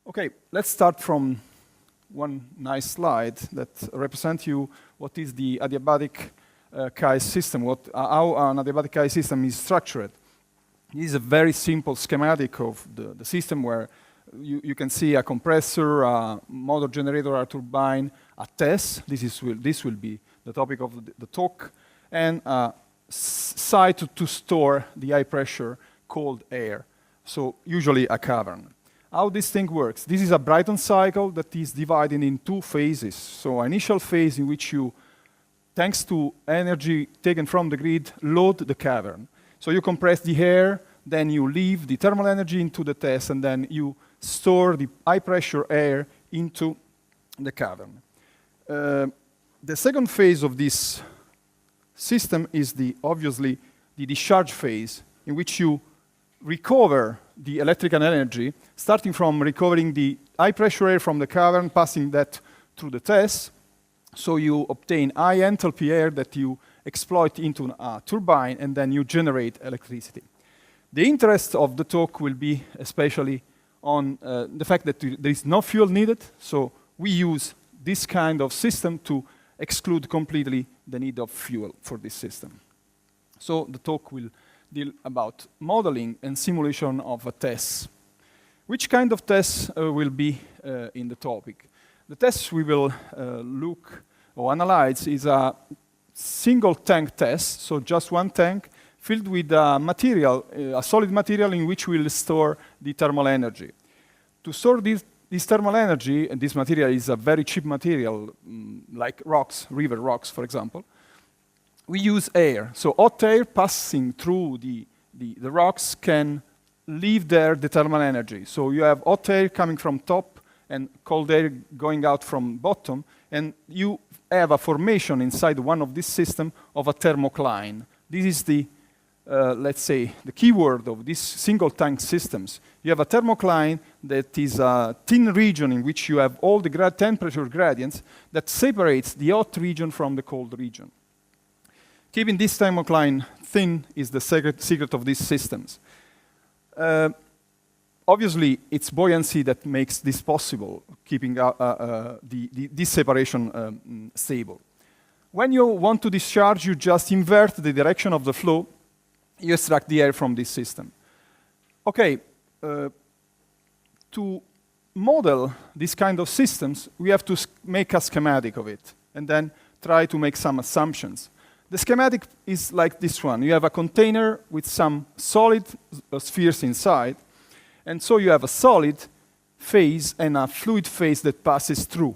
Okay, let's start from one nice slide that represents you what is the adiabatic chi system, how an adiabatic chi system is structured. This is a very simple schematic of the system where you can see a compressor, a motor generator, a turbine, a TESS. This will be the topic of the talk, and a site to store the high pressure cold air, so usually a cavern. How this thing works? This is a Brayton cycle that is divided in two phases. So initial phase in which you, thanks to energy taken from the grid, load the cavern. So you compress the air, then you leave the thermal energy into the TESS, and then you store the high pressure air into the cavern. The second phase of this system is obviously the discharge phase, in which you recover the electrical energy, starting from recovering the high pressure air from the cavern, passing that through the TESS. So you obtain high enthalpy air that you exploit into a turbine, and then you generate electricity. The interest of the talk will be especially on the fact that there is no fuel needed, so we use this kind of system to exclude completely the need of fuel for this system. So the talk will deal about modeling and simulation of a TESS. Which kind of TESS will be in the topic? The TESS we will look or analyze is a single tank TESS, so just one tank filled with a solid material in which we'll store the thermal energy. To store this thermal energy, and this material is a very cheap material, like rocks, river rocks, for example, we use air. So hot air passing through the rocks can leave there the thermal energy. So you have hot air coming from top and cold air going out from bottom, and you have a formation inside one of this system of a thermocline. This is the, let's say, the keyword of these single tank systems. You have a thermocline that is a thin region in which you have all the temperature gradients that separates the hot region from the cold region. Keeping this thermocline thin is the secret of these systems. Obviously, it's buoyancy that makes this possible, keeping this separation stable. When you want to discharge, you just invert the direction of the flow. You extract the air from this system. Okay, to model this kind of systems, we have to make a schematic of it, and then try to make some assumptions. The schematic is like this one. You have a container with some solid spheres inside, and so you have a solid phase and a fluid phase that passes through.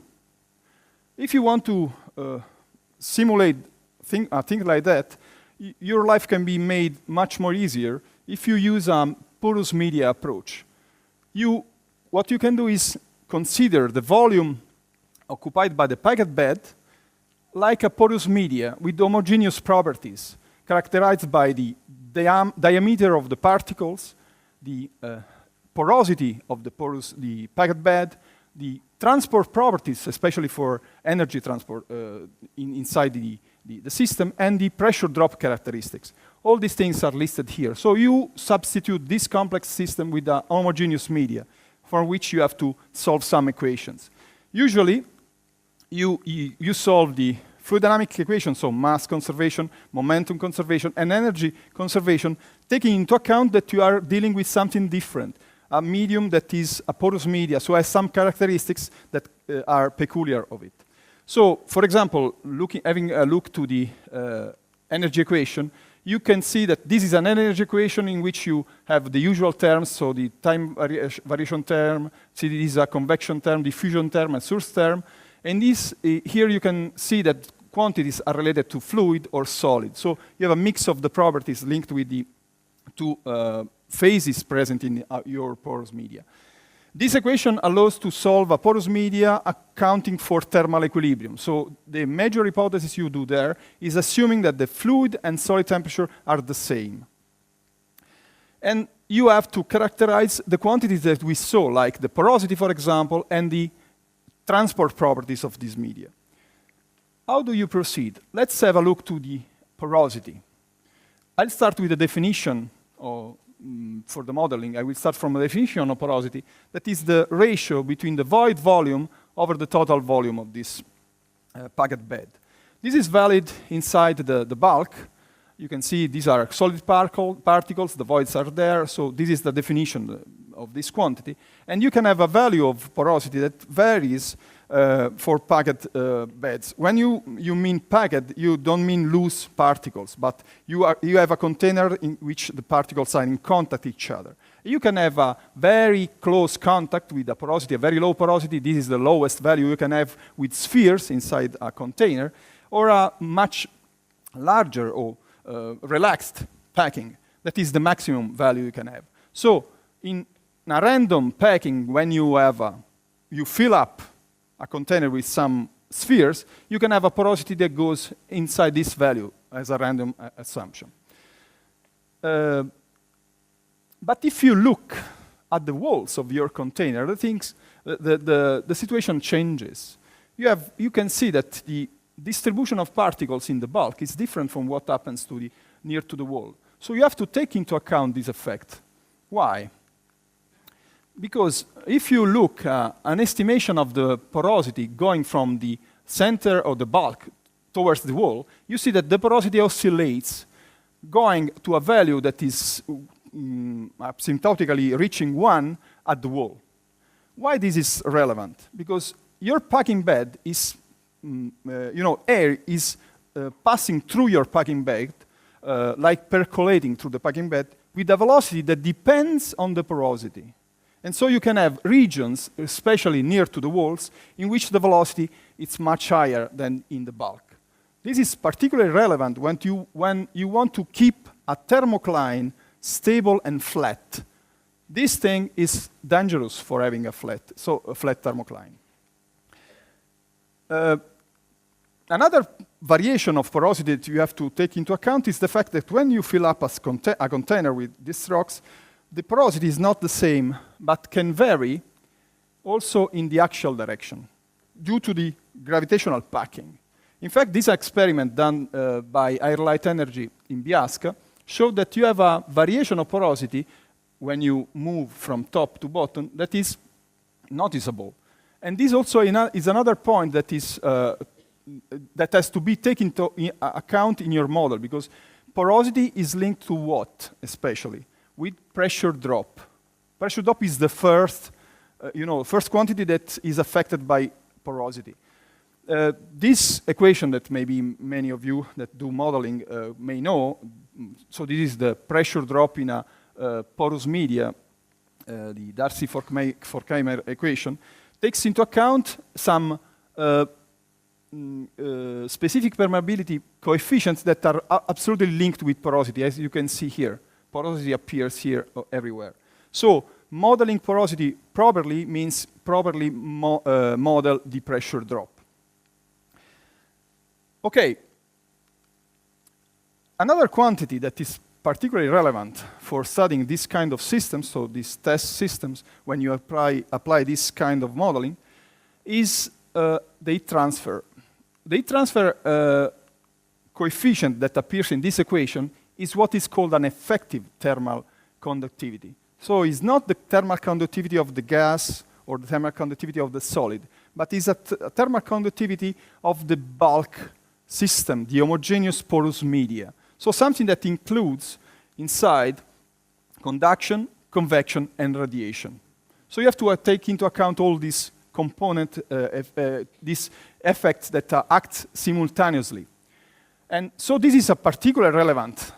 If you want to simulate a thing like that, your life can be made much more easier if you use a porous media approach. What you can do is consider the volume occupied by the packet bed like a porous media with homogeneous properties, characterized by the diameter of the particles, the porosity of the packet bed, the transport properties, especially for energy transport inside the system, and the pressure drop characteristics. All these things are listed here. So you substitute this complex system with a homogeneous media, for which you have to solve some equations. Usually, you solve the fluid dynamic equation, so mass conservation, momentum conservation, and energy conservation, taking into account that you are dealing with something different, a medium that is a porous media, so has some characteristics that are peculiar of it. So, for example, having a look to the energy equation, you can see that this is an energy equation in which you have the usual terms, so the time variation term, see this is a convection term, diffusion term, and source term. And here you can see that quantities are related to fluid or solid. So you have a mix of the properties linked with the two phases present in your porous media. This equation allows to solve a porous media accounting for thermal equilibrium. So the major hypothesis you do there is assuming that the fluid and solid temperature are the same. And you have to characterize the quantities that we saw, like the porosity, for example, and the transport properties of this media. How do you proceed? Let's have a look to the porosity. I'll start with the definition for the modeling, I will start from a definition of porosity. That is the ratio between the void volume over the total volume of this packed bed. This is valid inside the bulk. You can see these are solid particles, the voids are there, so this is the definition of this quantity. And you can have a value of porosity that varies for packed beds. When you mean packed, you don't mean loose particles, but you have a container in which the particles are in contact with each other. You can have a very close contact with a porosity, a very low porosity. This is the lowest value you can have with spheres inside a container, or a much larger or relaxed packing. That is the maximum value you can have. So in a random packing, when you fill up a container with some spheres, you can have a porosity that goes inside this value as a random assumption. But if you look at the walls of your container, the situation changes. You can see that the distribution of particles in the bulk is different from what happens near to the wall. So you have to take into account this effect. Why? Because if you look at an estimation of the porosity going from the center of the bulk towards the wall, you see that the porosity oscillates, going to a value that is asymptotically reaching 1 at the wall. Why this is relevant? Because your packing bed is, air is passing through your packing bed, like percolating through the packing bed, with a velocity that depends on the porosity. And so you can have regions, especially near to the walls, in which the velocity is much higher than in the bulk. This is particularly relevant when you want to keep a thermocline stable and flat. This thing is dangerous for having a flat thermocline. Another variation of porosity that you have to take into account is the fact that when you fill up a container with these rocks, the porosity is not the same, but can vary also in the axial direction due to the gravitational packing. In fact, this experiment done by Air Light Energy in Biasca showed that you have a variation of porosity when you move from top to bottom that is noticeable. And this also is another point that has to be taken into account in your model, because porosity is linked to what, especially? With pressure drop. Pressure drop is the first quantity that is affected by porosity. This equation that maybe many of you that do modeling may know, so this is the pressure drop in a porous media, the Darcy-Forchheimer equation, takes into account some specific permeability coefficients that are absolutely linked with porosity, as you can see here. Porosity appears here everywhere. So modeling porosity properly means properly model the pressure drop. Okay. Another quantity that is particularly relevant for studying this kind of systems, so these test systems, when you apply this kind of modeling, is the heat transfer. The heat transfer coefficient that appears in this equation is what is called an effective thermal conductivity. So it's not the thermal conductivity of the gas or the thermal conductivity of the solid, but it's a thermal conductivity of the bulk system, the homogeneous porous media. So something that includes inside conduction, convection, and radiation. So you have to take into account all these these effects that act simultaneously. And so this is a particularly relevant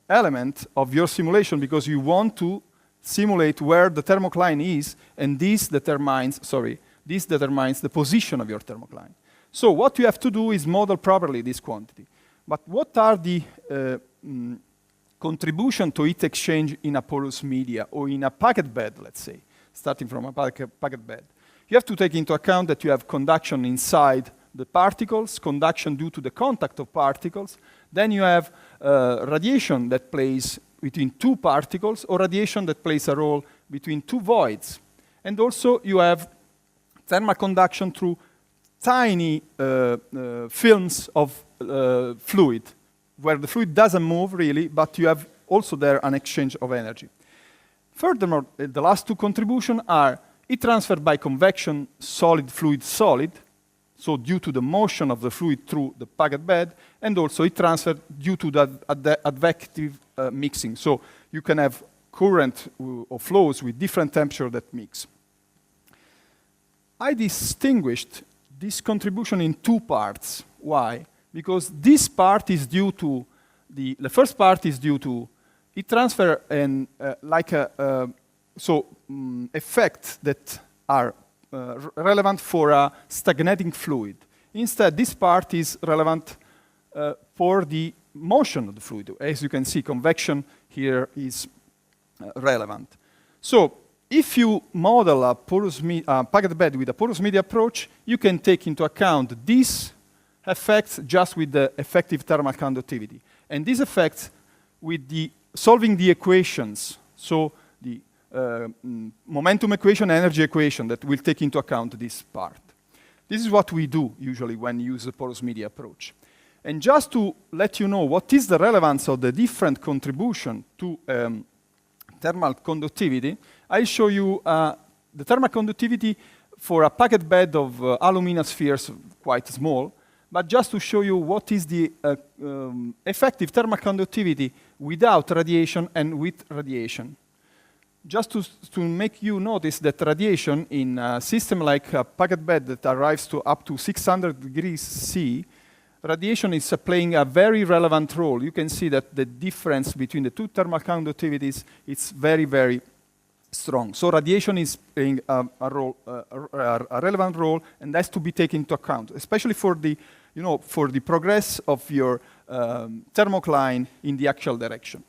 element of your simulation, because you want to simulate where the thermocline is, and this determines the position of your thermocline. So what you have to do is model properly this quantity. But what are the contribution to heat exchange in a porous media or in a packed bed, let's say, starting from a packed bed? You have to take into account that you have conduction inside the particles, conduction due to the contact of particles. Then you have radiation that plays between two particles, or radiation that plays a role between two voids. And also you have thermal conduction through tiny films of fluid, where the fluid doesn't move really, but you have also there an exchange of energy. Furthermore, the last two contributions are heat transfer by convection, solid, fluid, solid, so due to the motion of the fluid through the packed bed, and also heat transfer due to the advective mixing. So you can have current or flows with different temperature that mix. I distinguished this contribution in two parts. Why? Because this part is due to, the first part is due to heat transfer and effects that are relevant for a stagnating fluid. Instead, this part is relevant for the motion of the fluid. As you can see, convection here is relevant. So, if you model a packed bed with a porous media approach, you can take into account these effects just with the effective thermal conductivity. And these effects with the solving the equations, so the momentum equation, energy equation that will take into account this part. This is what we do usually when you use the porous media approach. And just to let you know what is the relevance of the different contribution to thermal conductivity, I show you the thermal conductivity for a packed bed of alumina spheres, quite small, but just to show you what is the effective thermal conductivity without radiation and with radiation. Just to make you notice that radiation in a system like a packed bed that arrives to up to 600 degrees C, radiation is playing a very relevant role. You can see that the difference between the two thermal conductivities is very, very strong. So radiation is playing a relevant role, and that's to be taken into account, especially for the, for the progress of your thermocline in the axial direction.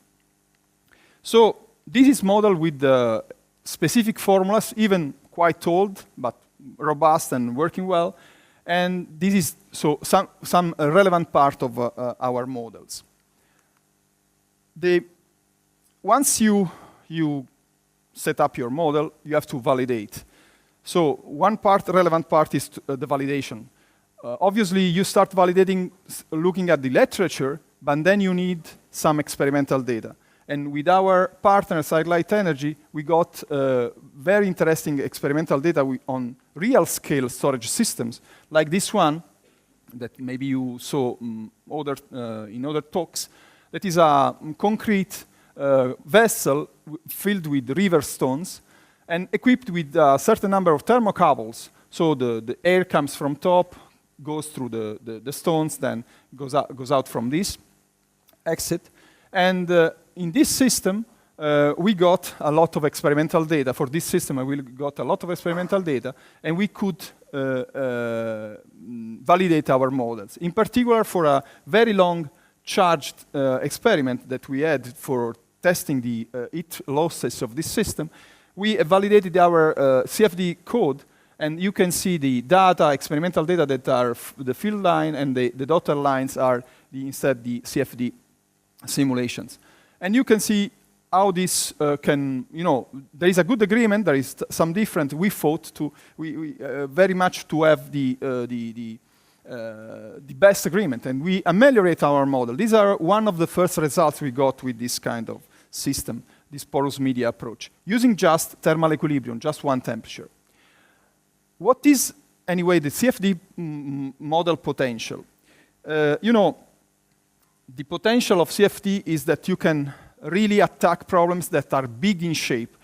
So this is modeled with the specific formulas, even quite old, but robust and working well. And this is some relevant part of our models. Once you set up your model, you have to validate. So one relevant part is the validation. Obviously, you start validating looking at the literature, but then you need some experimental data. And with our partner, Sidelight Energy, we got very interesting experimental data on real-scale storage systems, like this one, that maybe you saw in other talks, that is a concrete vessel filled with river stones and equipped with a certain number of thermocouples. So the air comes from top, goes through the stones, then goes out from this exit. And in this system, we got a lot of experimental data. For this system, we got a lot of experimental data, and we could validate our models. In particular, for a very long charged experiment that we had for testing the heat losses of this system, we validated our CFD code, and you can see the data, experimental data that are the field line, and the dotted lines are instead the CFD simulations. And you can see how this can, there is a good agreement, there is some different. We fought very much to have the best agreement, and we ameliorate our model. These are one of the first results we got with this kind of system, this porous media approach, using just thermal equilibrium, just one temperature. What is, anyway, the CFD model potential? The potential of CFD is that you can really attack problems that are big in shape.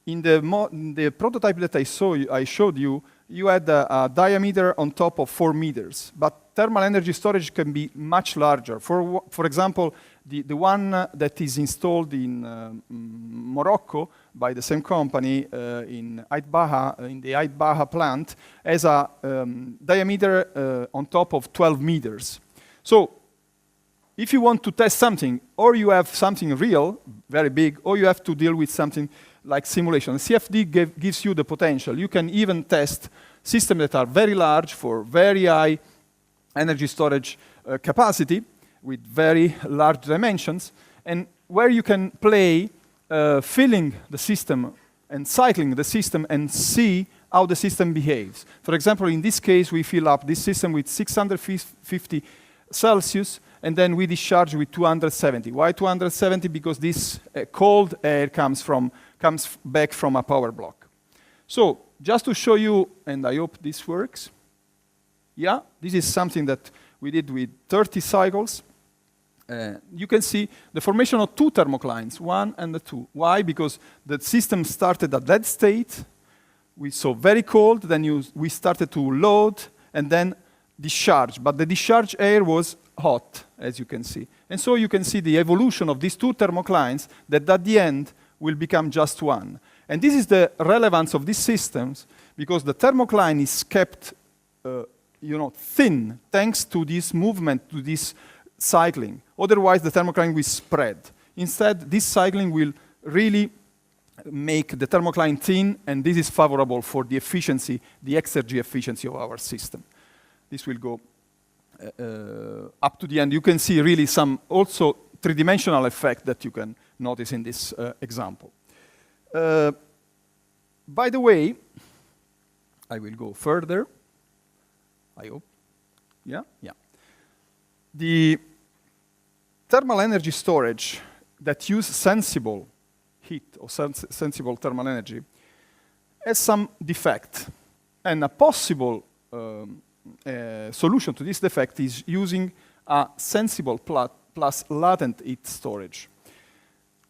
In the prototype that I showed you, you had a diameter on top of 4 meters, but thermal energy storage can be much larger. For example, the one that is installed in Morocco by the same company in the Ait Baha plant has a diameter on top of 12 meters. So if you want to test something, or you have something real, very big, or you have to deal with something like simulation, CFD gives you the potential. You can even test systems that are very large for very high energy storage capacity with very large dimensions, and where you can play filling the system and cycling the system and see how the system behaves. For example, in this case, we fill up this system with 650 Celsius, and then we discharge with 270. Why 270? Because this cold air comes back from a power block. So just to show you, and I hope this works. Yeah, this is something that we did with 30 cycles. You can see the formation of two thermoclines, 1 and 2. Why? Because the system started at that state. We saw very cold, then we started to load, and then discharge. But the discharge air was hot, as you can see. And so you can see the evolution of these two thermoclines that at the end will become just one. And this is the relevance of these systems, because the thermocline is kept thin thanks to this movement, to this cycling. Otherwise, the thermocline will spread. Instead, this cycling will really make the thermocline thin, and this is favorable for the efficiency, the exergy efficiency of our system. This will go up to the end. You can see really some also three-dimensional effect that you can notice in this example. By the way, I will go further. I hope. Yeah? Yeah. The thermal energy storage that use sensible heat or sensible thermal energy has some defect. And a possible solution to this defect is using a sensible plus latent heat storage.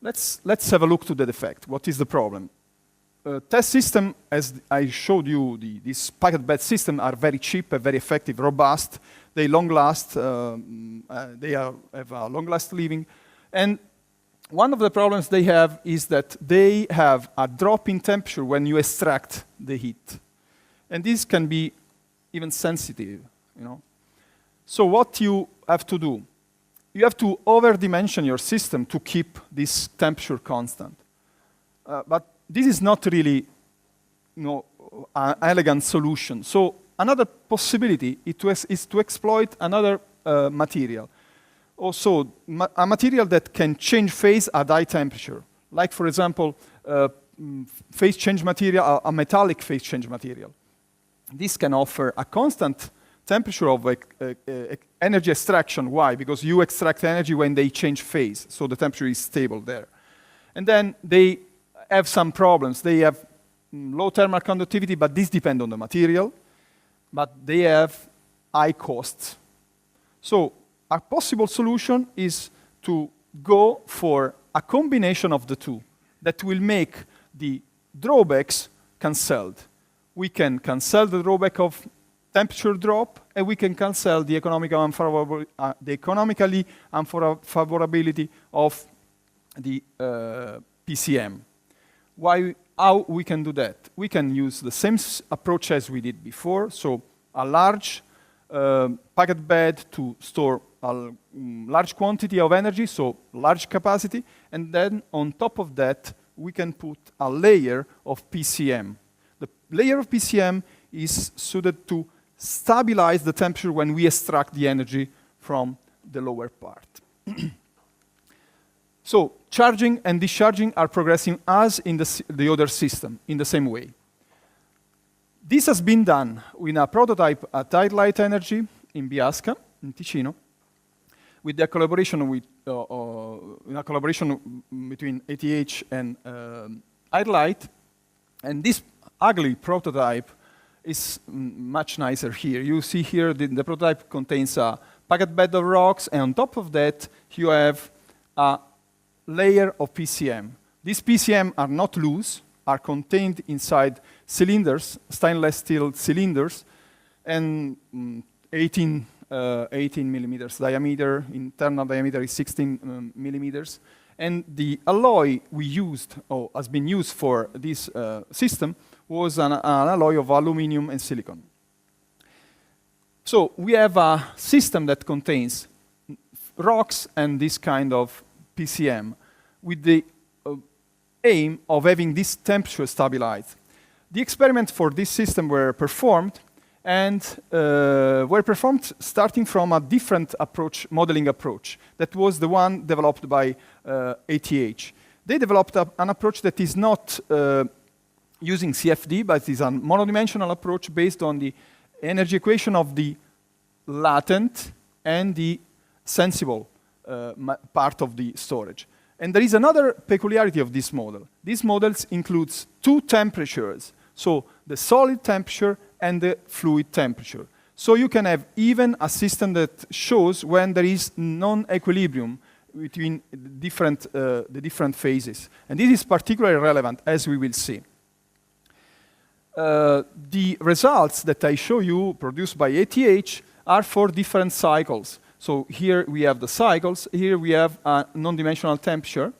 Let's have a look to the defect. What is the problem? Test system, as I showed you, these packet bed systems are very cheap and very effective, robust. They long last. They have a long last living. And one of the problems they have is that they have a drop in temperature when you extract the heat. And this can be even sensitive, So what you have to do, you have to over-dimension your system to keep this temperature constant. But this is not really an elegant solution. So another possibility is to exploit another material. Also, a material that can change phase at high temperature. Like, for example, phase change material, a metallic phase change material. This can offer a constant temperature of energy extraction. Why? Because you extract energy when they change phase, so the temperature is stable there. And then they have some problems. They have low thermal conductivity, but this depends on the material. But they have high costs. So a possible solution is to go for a combination of the two that will make the drawbacks cancelled. We can cancel the drawback of temperature drop, and we can cancel the economically unfavorability of the PCM. How we can do that? We can use the same approach as we did before, so a large packet bed to store a large quantity of energy, so large capacity, and then on top of that, we can put a layer of PCM. The layer of PCM is suited to stabilize the temperature when we extract the energy from the lower part. So charging and discharging are progressing as in the other system, in the same way. This has been done with a prototype at High Light Energy in Biasca, in Ticino, with the collaboration between ATH and High Light. And this ugly prototype is much nicer here. You see here the prototype contains a packet bed of rocks, and on top of that, you have a layer of PCM. These PCM are not loose, are contained inside cylinders, stainless steel cylinders, and 18 millimeters diameter. Internal diameter is 16 millimeters. And the alloy we used, or has been used for this system, was an alloy of aluminum and silicon. So we have a system that contains rocks and this kind of PCM with the aim of having this temperature stabilized. The experiments for this system were performed, and were performed starting from a different approach, modeling approach. That was the one developed by ATH. They developed an approach that is not using CFD, but is a monodimensional approach based on the energy equation of the latent and the sensible part of the storage. And there is another peculiarity of this model. This model includes two temperatures, so the solid temperature and the fluid temperature. So you can have even a system that shows when there is non-equilibrium between the different phases. And this is particularly relevant, as we will see. The results that I show you produced by ATH are for different cycles. So here we have the cycles, here we have a non-dimensional temperature.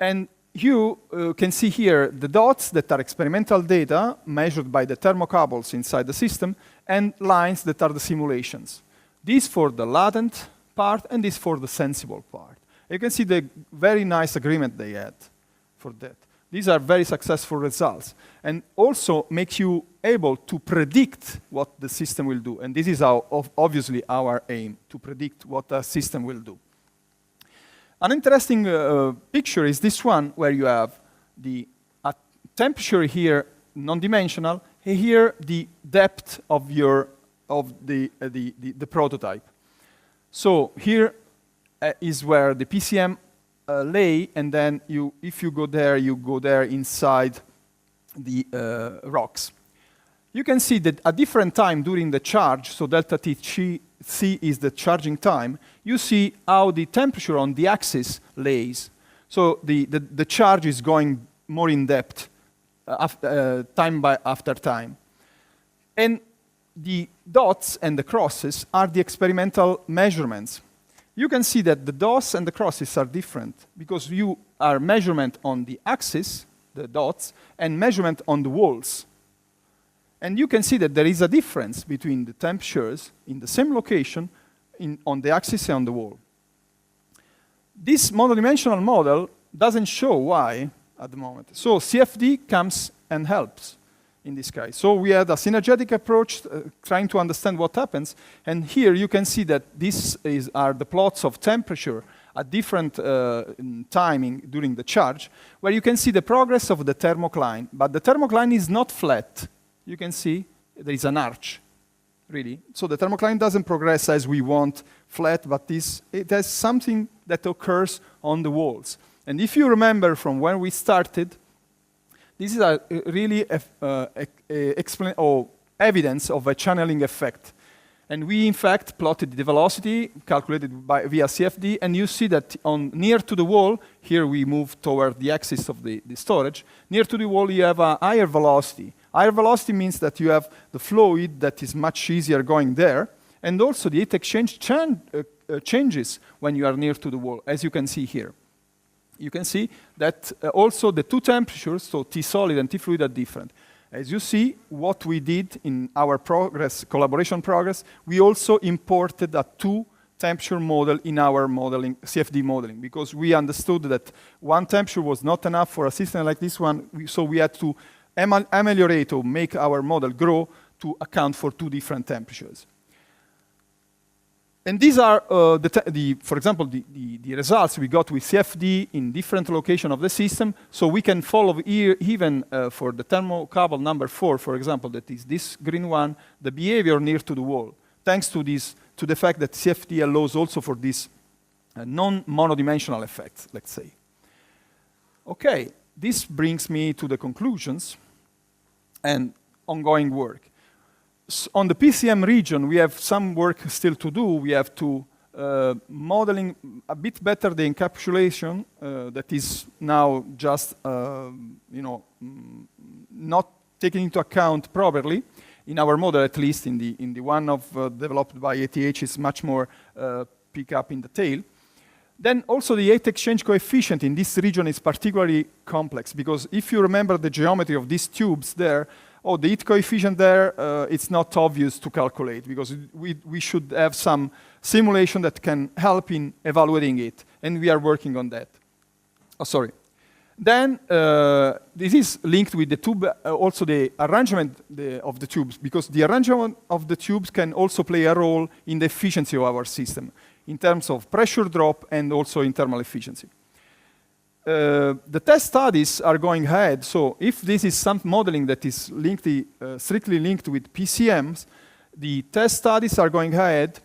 And you can see here the dots that are experimental data measured by the thermocouples inside the system, and lines that are the simulations. This for the latent part, and this for the sensible part. You can see the very nice agreement they had for that. These are very successful results, and also make you able to predict what the system will do. And this is obviously our aim, to predict what a system will do. An interesting picture is this one, where you have the temperature here, non-dimensional, and here the depth of the prototype. So here is where the PCM lay, and then if you go there inside the rocks. You can see that at different time during the charge, so delta T C is the charging time, you see how the temperature on the axis lays. So the charge is going more in depth time after time. And the dots and the crosses are the experimental measurements. You can see that the dots and the crosses are different because you are measurement on the axis, the dots, and measurement on the walls. And you can see that there is a difference between the temperatures in the same location on the axis and on the wall. This monodimensional model doesn't show why at the moment. So CFD comes and helps in this case. So we had a synergetic approach trying to understand what happens. And here you can see that these are the plots of temperature at different timing during the charge, where you can see the progress of the thermocline. But the thermocline is not flat. You can see there is an arch, really. So the thermocline doesn't progress as we want, flat, but it has something that occurs on the walls. And if you remember from when we started, this is a really evidence of a channeling effect. And we, in fact, plotted the velocity calculated via CFD, and you see that near to the wall, here we move toward the axis of the storage, near to the wall you have a higher velocity. Higher velocity means that you have the fluid that is much easier going there, and also the heat exchange changes when you are near to the wall, as you can see here. You can see that also the two temperatures, so T solid and T fluid, are different. As you see, what we did in our collaboration progress, we also imported a two-temperature model in our modeling, CFD modeling, because we understood that one temperature was not enough for a system like this one, so we had to ameliorate or make our model grow to account for two different temperatures. And these are, for example, the results we got with CFD in different locations of the system. So we can follow here, even for the thermocouple number 4, for example, that is this green one, the behavior near to the wall, thanks to the fact that CFD allows also for this non-monodimensional effects, let's say. Okay, this brings me to the conclusions and ongoing work. On the PCM region, we have some work still to do. We have to modeling a bit better the encapsulation that is now just not taken into account properly in our model, at least in the one developed by ATH is much more pick up in the tail. Then also the heat exchange coefficient in this region is particularly complex, because if you remember the geometry of these tubes there, the heat coefficient there, it's not obvious to calculate, because we should have some simulation that can help in evaluating it, and we are working on that. Oh, sorry. Then this is linked with the tube, also the arrangement of the tubes, because the arrangement of the tubes can also play a role in the efficiency of our system, in terms of pressure drop and also in thermal efficiency. The test studies are going ahead, so if this is some modeling that is strictly linked with PCMs, the test studies are going ahead,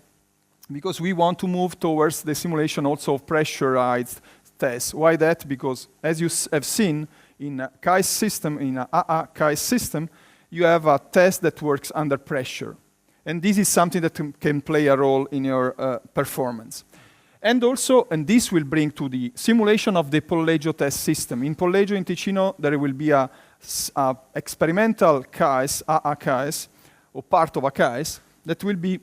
because we want to move towards the simulation also of pressurized tests. Why that? Because as you have seen in a KAIS system, in a AA KAIS system, you have a test that works under pressure. And this is something that can play a role in your performance. And also, and this will bring to the simulation of the Polleggio test system. In Polleggio, in Ticino, there will be a experimental KAIS, AA KAIS, or part of a KAIS, that will be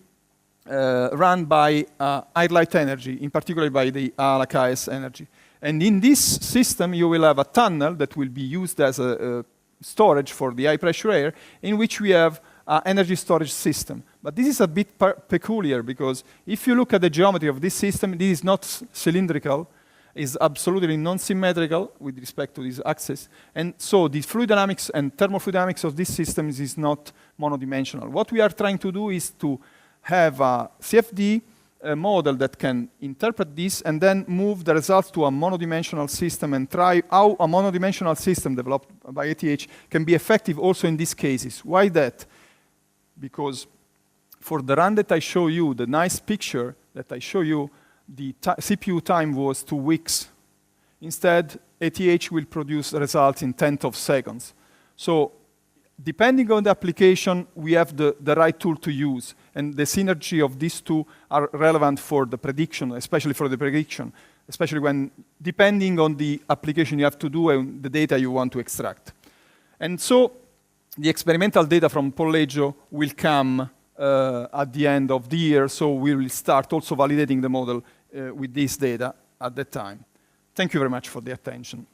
run by Highlight Energy, in particular by the ALA KAIS energy. And in this system, you will have a tunnel that will be used as a storage for the high pressure air, in which we have an energy storage system. But this is a bit peculiar, because if you look at the geometry of this system, this is not cylindrical, is absolutely non-symmetrical with respect to this axis. And so the fluid dynamics and thermofluid dynamics of this system is not monodimensional. What we are trying to do is to have a CFD model that can interpret this and then move the results to a monodimensional system and try how a monodimensional system developed by ATH can be effective also in these cases. Why that? Because for the run that I show you, the nice picture that I show you, the CPU time was 2 weeks. Instead, ATH will produce results in tenths of seconds. So depending on the application, we have the right tool to use. And the synergy of these two are relevant for the prediction, especially for the prediction, especially when, depending on the application you have to do and the data you want to extract. And so the experimental data from Polleggio will come at the end of the year, so we will start also validating the model with this data at that time. Thank you very much for the attention.